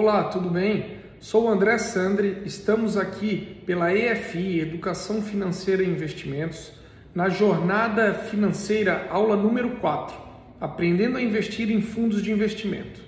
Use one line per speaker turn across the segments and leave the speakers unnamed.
Olá, tudo bem? Sou o André Sandri, estamos aqui pela EFI, Educação Financeira e Investimentos, na Jornada Financeira, aula número 4, Aprendendo a Investir em Fundos de Investimento.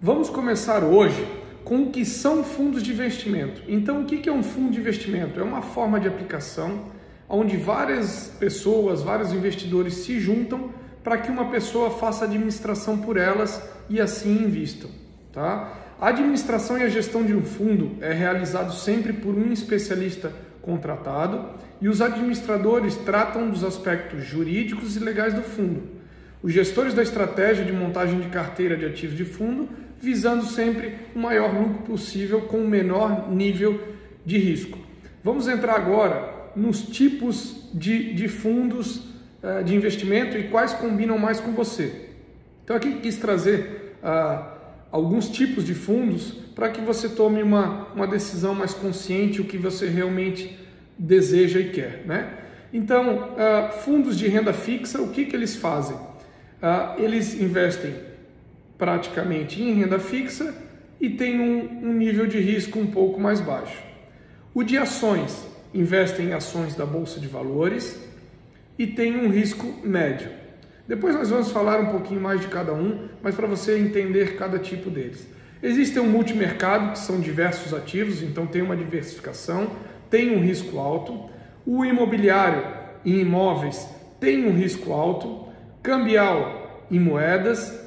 Vamos começar hoje com o que são fundos de investimento. Então, o que é um fundo de investimento? É uma forma de aplicação onde várias pessoas, vários investidores se juntam para que uma pessoa faça a administração por elas e assim invistam. Tá? A administração e a gestão de um fundo é realizado sempre por um especialista contratado e os administradores tratam dos aspectos jurídicos e legais do fundo. Os gestores da estratégia de montagem de carteira de ativos de fundo, visando sempre o maior lucro possível com o menor nível de risco. Vamos entrar agora nos tipos de fundos de investimento e quais combinam mais com você. Então aqui quis trazer alguns tipos de fundos para que você tome uma decisão mais consciente, o que você realmente deseja e quer, né? Então, fundos de renda fixa, o que eles fazem? Eles investem praticamente em renda fixa e tem um nível de risco um pouco mais baixo. O de ações, investem em ações da Bolsa de Valores e tem um risco médio. Depois nós vamos falar um pouquinho mais de cada um, mas para você entender cada tipo deles. Existe um multimercado, que são diversos ativos, então tem uma diversificação, tem um risco alto. O imobiliário em imóveis tem um risco alto. Cambial em moedas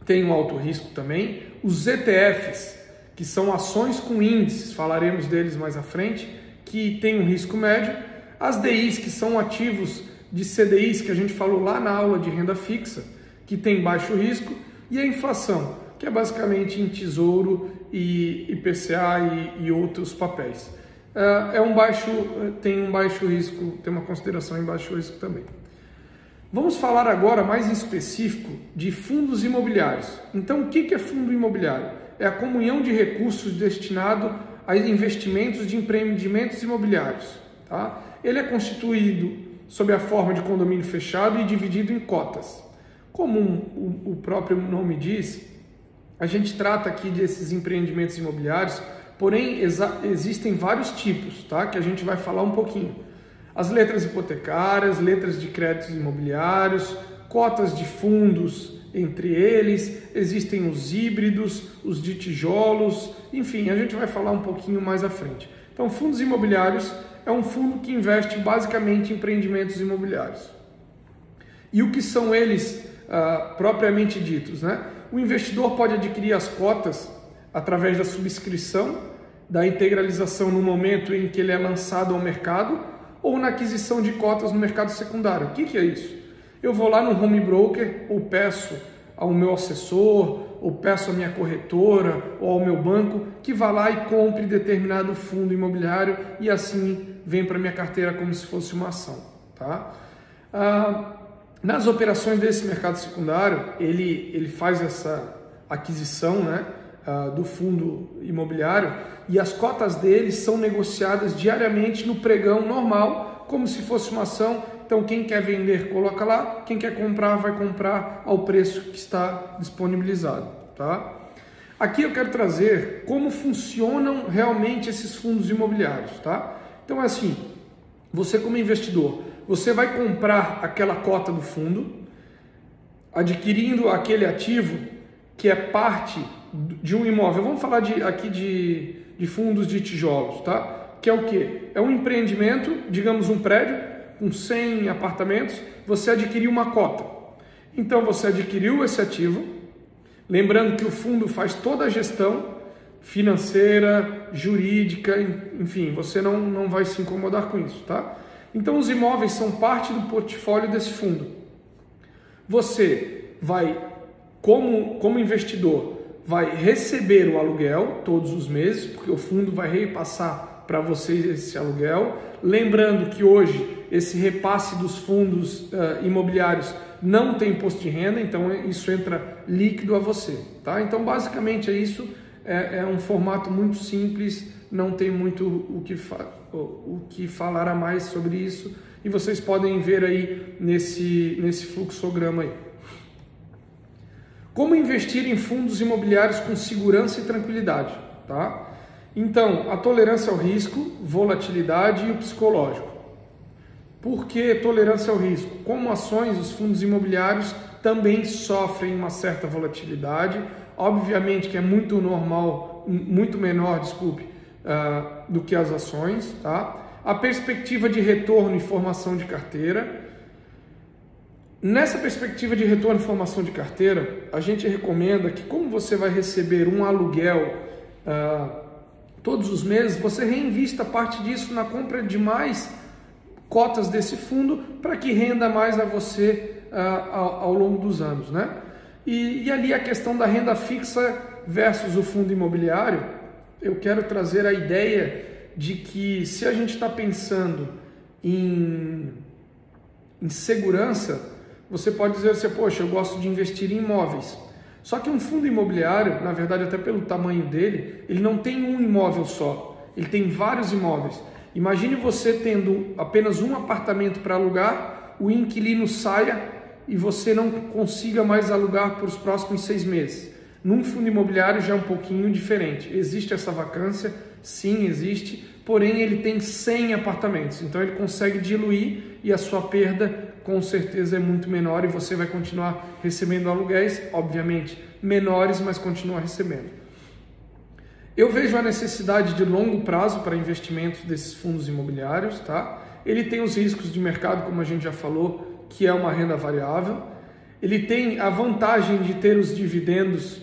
tem um alto risco também. Os ETFs, que são ações com índices, falaremos deles mais à frente, que tem um risco médio. As DIs, que são ativos de CDIs, que a gente falou lá na aula de renda fixa, que tem baixo risco. E a inflação, que é basicamente em tesouro e IPCA e outros papéis. Tem um baixo risco, tem uma consideração em baixo risco também. Vamos falar agora mais em específico de fundos imobiliários. Então, o que é fundo imobiliário? É a comunhão de recursos destinado a investimentos de empreendimentos imobiliários. Tá? Ele é constituído sob a forma de condomínio fechado e dividido em cotas. Como o próprio nome diz, a gente trata aqui desses empreendimentos imobiliários, porém existem vários tipos, tá? Que a gente vai falar um pouquinho. As letras hipotecárias, letras de créditos imobiliários, cotas de fundos entre eles, existem os híbridos, os de tijolos, enfim, a gente vai falar um pouquinho mais à frente. Então, fundos imobiliários é um fundo que investe basicamente em empreendimentos imobiliários. E o que são eles propriamente ditos, né? O investidor pode adquirir as cotas através da subscrição, da integralização no momento em que ele é lançado ao mercado ou na aquisição de cotas no mercado secundário. O que é isso? Eu vou lá no home broker ou peço ao meu assessor, ou peço à minha corretora ou ao meu banco que vá lá e compre determinado fundo imobiliário e assim vem para minha carteira como se fosse uma ação. Tá? Nas operações desse mercado secundário, ele faz essa aquisição, né, do fundo imobiliário e as cotas dele são negociadas diariamente no pregão normal, como se fosse uma ação. Então, quem quer vender, coloca lá. Quem quer comprar, vai comprar ao preço que está disponibilizado. Tá? Aqui eu quero trazer como funcionam realmente esses fundos imobiliários. Tá? Então, é assim, você como investidor, você vai comprar aquela cota do fundo, adquirindo aquele ativo que é parte de um imóvel. Vamos falar aqui de fundos de tijolos, tá? Que é o quê? É um empreendimento, digamos um prédio, com 100 apartamentos, você adquiriu uma cota. Então, você adquiriu esse ativo, lembrando que o fundo faz toda a gestão financeira, jurídica, enfim, você não vai se incomodar com isso, tá? Então, os imóveis são parte do portfólio desse fundo. Você vai, como investidor, vai receber o aluguel todos os meses, porque o fundo vai repassar para vocês esse aluguel. Lembrando que hoje esse repasse dos fundos imobiliários não tem imposto de renda, então isso entra líquido a você. Tá? Então basicamente é isso, é um formato muito simples, não tem muito o que falar a mais sobre isso e vocês podem ver aí nesse fluxograma aí. Como investir em fundos imobiliários com segurança e tranquilidade, tá? Então, a tolerância ao risco, volatilidade e o psicológico. Por que tolerância ao risco? Como ações, os fundos imobiliários também sofrem uma certa volatilidade, obviamente que é muito normal, muito menor, do que as ações, tá? A perspectiva de retorno e formação de carteira. Nessa perspectiva de retorno e formação de carteira, a gente recomenda que, como você vai receber um aluguel todos os meses, você reinvista parte disso na compra de mais cotas desse fundo para que renda mais a você ao longo dos anos, né? E ali a questão da renda fixa versus o fundo imobiliário, eu quero trazer a ideia de que se a gente está pensando em segurança, você pode dizer assim, poxa, eu gosto de investir em imóveis. Só que um fundo imobiliário, na verdade até pelo tamanho dele, ele não tem um imóvel só, ele tem vários imóveis. Imagine você tendo apenas um apartamento para alugar, o inquilino saia e você não consiga mais alugar por os próximos 6 meses. Num fundo imobiliário já é um pouquinho diferente. Existe essa vacância? Sim, existe, porém ele tem 100 apartamentos, então ele consegue diluir e a sua perda com certeza é muito menor e você vai continuar recebendo aluguéis, obviamente menores, mas continua recebendo. Eu vejo a necessidade de longo prazo para investimentos desses fundos imobiliários, tá? Ele tem os riscos de mercado, como a gente já falou, que é uma renda variável. Ele tem a vantagem de ter os dividendos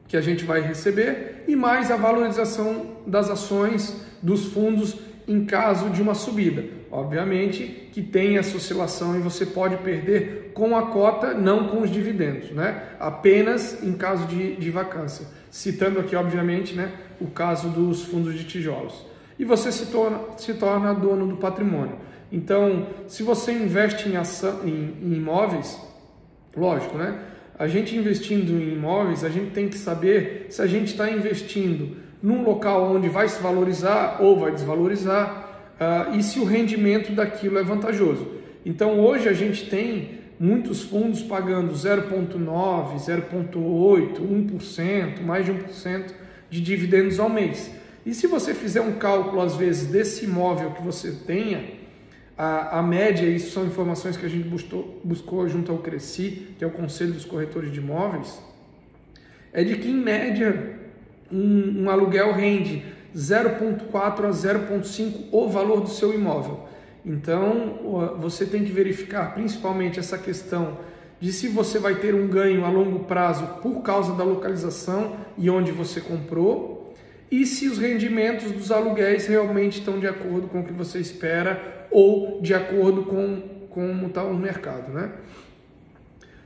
que a gente vai receber e mais a valorização das ações dos fundos em caso de uma subida. Obviamente que tem essa oscilação e você pode perder com a cota, não com os dividendos, né? Apenas em caso de vacância. Citando aqui, obviamente, né, o caso dos fundos de tijolos. E você se torna dono do patrimônio. Então, se você investe em imóveis, lógico, né? A gente investindo em imóveis, a gente tem que saber se a gente está investindo num local onde vai se valorizar ou vai desvalorizar, e se o rendimento daquilo é vantajoso. Então hoje a gente tem muitos fundos pagando 0,9%, 0,8%, 1%, mais de 1% de dividendos ao mês. E se você fizer um cálculo às vezes desse imóvel que você tenha, a média, isso são informações que a gente buscou junto ao Cresci, que é o Conselho dos Corretores de Imóveis, é de que em média um aluguel rende 0,4 a 0,5 o valor do seu imóvel. Então você tem que verificar principalmente essa questão de se você vai ter um ganho a longo prazo por causa da localização e onde você comprou, e se os rendimentos dos aluguéis realmente estão de acordo com o que você espera ou de acordo com como está o mercado, né?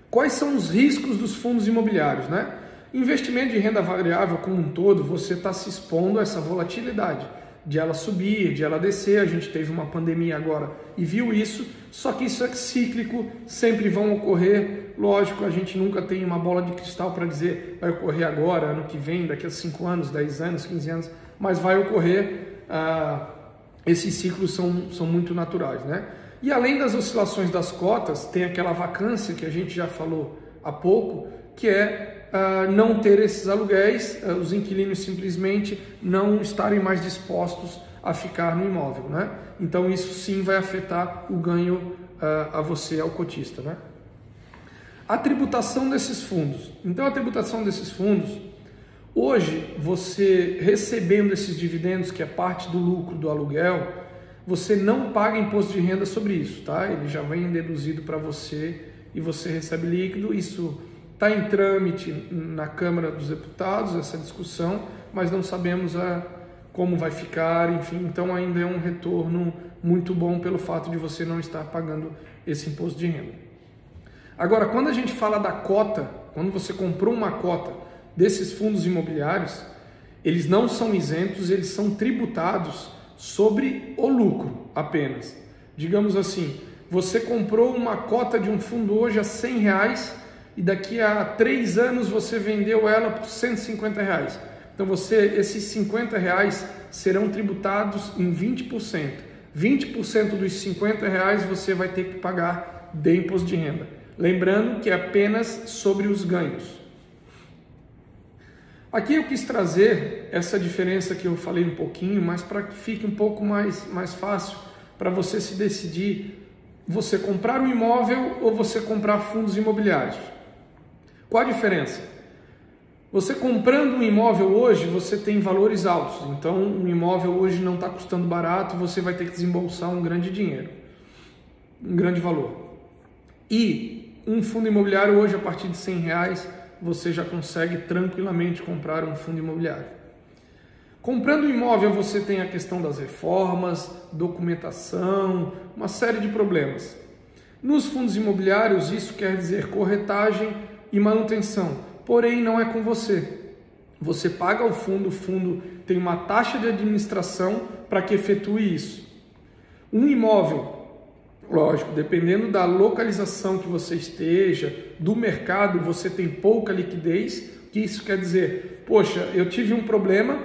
Quais são os riscos dos fundos imobiliários, né? Investimento de renda variável como um todo, você está se expondo a essa volatilidade, de ela subir, de ela descer. A gente teve uma pandemia agora e viu isso, só que isso é cíclico, sempre vão ocorrer. Lógico, a gente nunca tem uma bola de cristal para dizer vai ocorrer agora, ano que vem, daqui a 5 anos, 10 anos, 15 anos, mas vai ocorrer. Esses ciclos são muito naturais, né? E além das oscilações das cotas, tem aquela vacância que a gente já falou há pouco, que é não ter esses aluguéis, os inquilinos simplesmente não estarem mais dispostos a ficar no imóvel, né? Então isso sim vai afetar o ganho a você, ao cotista, né? A tributação desses fundos. Então a tributação desses fundos, hoje você recebendo esses dividendos, que é parte do lucro do aluguel, você não paga imposto de renda sobre isso, tá? Ele já vem deduzido para você e você recebe líquido. Isso está em trâmite na Câmara dos Deputados, essa discussão, mas não sabemos como vai ficar, enfim, então ainda é um retorno muito bom pelo fato de você não estar pagando esse imposto de renda. Agora, quando a gente fala da cota, quando você comprou uma cota desses fundos imobiliários, eles não são isentos, eles são tributados sobre o lucro apenas. Digamos assim, você comprou uma cota de um fundo hoje a R$100 e daqui a 3 anos você vendeu ela por R$150. Então esses R$50 serão tributados em 20%. 20% dos R$50 você vai ter que pagar de imposto de renda. Lembrando que é apenas sobre os ganhos, Aqui eu quis trazer essa diferença que eu falei um pouquinho, mas para que fique um pouco mais fácil para você se decidir, você comprar um imóvel ou você comprar fundos imobiliários. Qual a diferença? Você comprando um imóvel hoje, você tem valores altos, então um imóvel hoje não está custando barato, você vai ter que desembolsar um grande dinheiro, um grande valor. E um fundo imobiliário hoje, a partir de R$100, você já consegue tranquilamente comprar um fundo imobiliário. Comprando um imóvel, você tem a questão das reformas, documentação, uma série de problemas. Nos fundos imobiliários, isso quer dizer corretagem e manutenção, porém não é com você. Você paga o fundo tem uma taxa de administração para que efetue isso. Um imóvel, lógico, dependendo da localização que você esteja, do mercado, você tem pouca liquidez, que isso quer dizer, poxa, eu tive um problema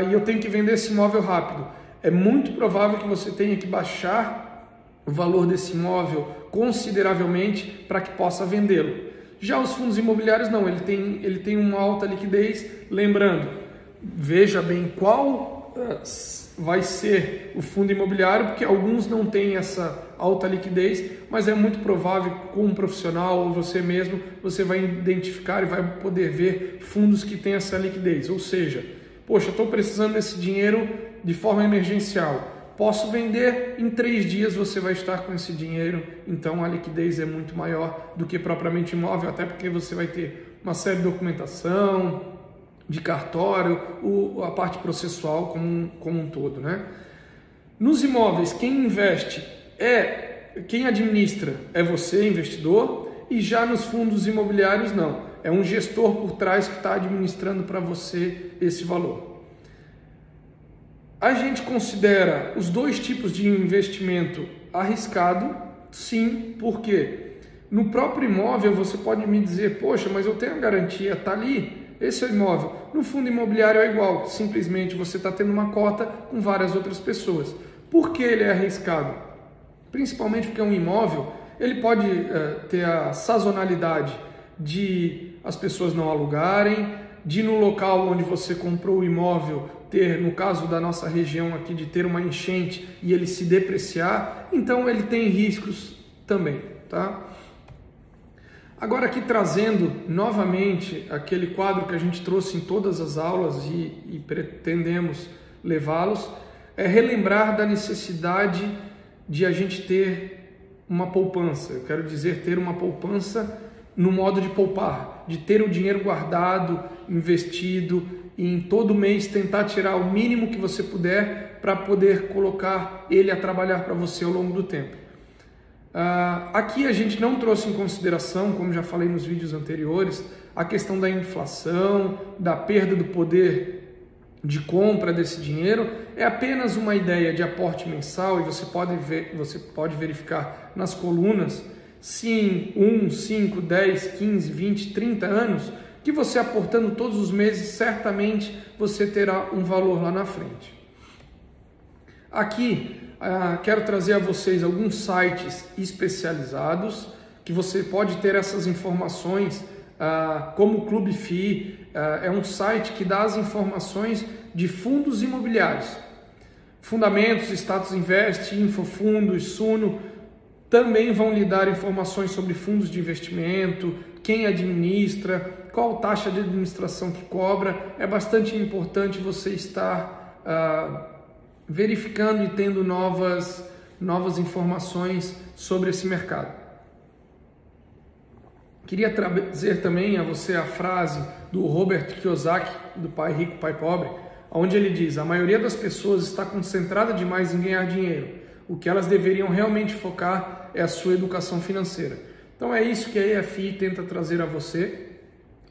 e eu tenho que vender esse imóvel rápido. É muito provável que você tenha que baixar o valor desse imóvel consideravelmente para que possa vendê-lo. Já os fundos imobiliários não, ele tem uma alta liquidez. Lembrando, veja bem qual vai ser o fundo imobiliário, porque alguns não têm essa alta liquidez, mas é muito provável que com um profissional ou você mesmo, você vai identificar e vai poder ver fundos que têm essa liquidez. Ou seja, poxa, estou precisando desse dinheiro de forma emergencial. Posso vender, em 3 dias você vai estar com esse dinheiro, então a liquidez é muito maior do que propriamente imóvel, até porque você vai ter uma série de documentação, de cartório, a parte processual como um todo, né? Nos imóveis, quem investe quem administra é você, investidor, e já nos fundos imobiliários não, é um gestor por trás que está administrando para você esse valor. A gente considera os dois tipos de investimento arriscado, sim, porque no próprio imóvel você pode me dizer, poxa, mas eu tenho a garantia, está ali, esse é o imóvel. No fundo imobiliário é igual, simplesmente você está tendo uma cota com várias outras pessoas. Por que ele é arriscado? Principalmente porque um imóvel, ele pode ter a sazonalidade de as pessoas não alugarem, de no local onde você comprou o imóvel ter, no caso da nossa região aqui, de ter uma enchente e ele se depreciar, então ele tem riscos também, tá? Agora aqui trazendo novamente aquele quadro que a gente trouxe em todas as aulas e pretendemos levá-los, é relembrar da necessidade de a gente ter uma poupança. Eu quero dizer, ter uma poupança no modo de poupar, de ter o dinheiro guardado, investido, e em todo mês tentar tirar o mínimo que você puder para poder colocar ele a trabalhar para você ao longo do tempo. Aqui a gente não trouxe em consideração, como já falei nos vídeos anteriores, a questão da inflação, da perda do poder de compra desse dinheiro. É apenas uma ideia de aporte mensal e você pode verificar nas colunas se em 1, 5, 10, 15, 20, 30 anos, que você aportando todos os meses, certamente você terá um valor lá na frente. Aqui quero trazer a vocês alguns sites especializados que você pode ter essas informações, como o Clube FI, é um site que dá as informações de fundos imobiliários. Fundamentos, Status Invest, Infofundos, Suno, também vão lhe dar informações sobre fundos de investimento, quem administra, qual taxa de administração que cobra. É bastante importante você estar verificando e tendo novas informações sobre esse mercado. Queria trazer também a você a frase do Robert Kiyosaki, do Pai Rico, Pai Pobre, onde ele diz: a maioria das pessoas está concentrada demais em ganhar dinheiro. O que elas deveriam realmente focar é a sua educação financeira. Então é isso que a EFI tenta trazer a você,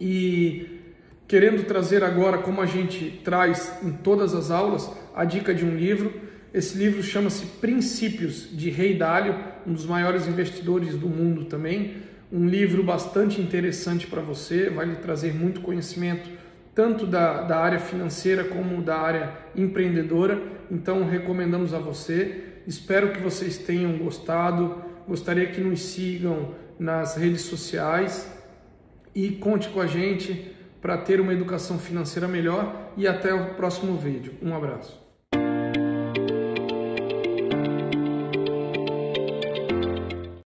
e querendo trazer agora, como a gente traz em todas as aulas, a dica de um livro. Esse livro chama-se Princípios, de Ray Dalio, um dos maiores investidores do mundo também. Um livro bastante interessante para você, vai lhe trazer muito conhecimento, tanto da área financeira como da área empreendedora. Então recomendamos a você. Espero que vocês tenham gostado. Gostaria que nos sigam nas redes sociais e conte com a gente para ter uma educação financeira melhor e até o próximo vídeo. Um abraço.